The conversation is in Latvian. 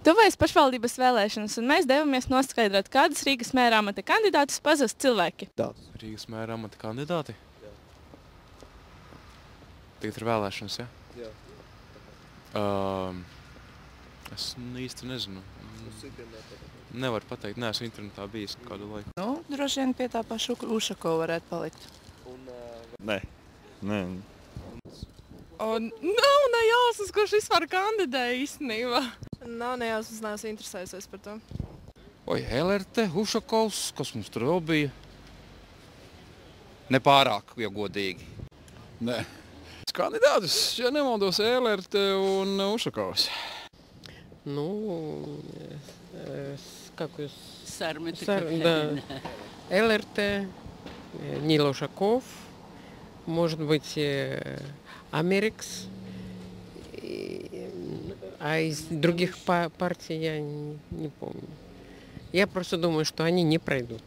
Tuvojas pašvaldības vēlēšanas, un mēs devamies noskaidrot, kādas Rīgas mēra amata kandidātus pazust cilvēki. Rīgas mēra amata kandidāti? Jā. Tagad ir vēlēšanas, ja? Jā. Es īsti nezinu. Nevaru pateikt, neesmu internetā bijis kādu laiku. Nu, droši vien pie tā paša Ušakova varētu palikt. Nē. Nav nejausmas, kurš vispār kandidēja īstenībā. Nav nejausmas, neesmu interesējusies par to. LRT, Ušakovs, kas mums tur vēl bija? Nepārāk, ja godīgi. Nē. Kandidātus, ja nemaldos, LRT un Ušakovs. Ну, какой? Сармета. Да. ЛРТ, Нил Ушаков, может быть, Америкс. А из других партий я не помню. Я просто думаю, что они не пройдут.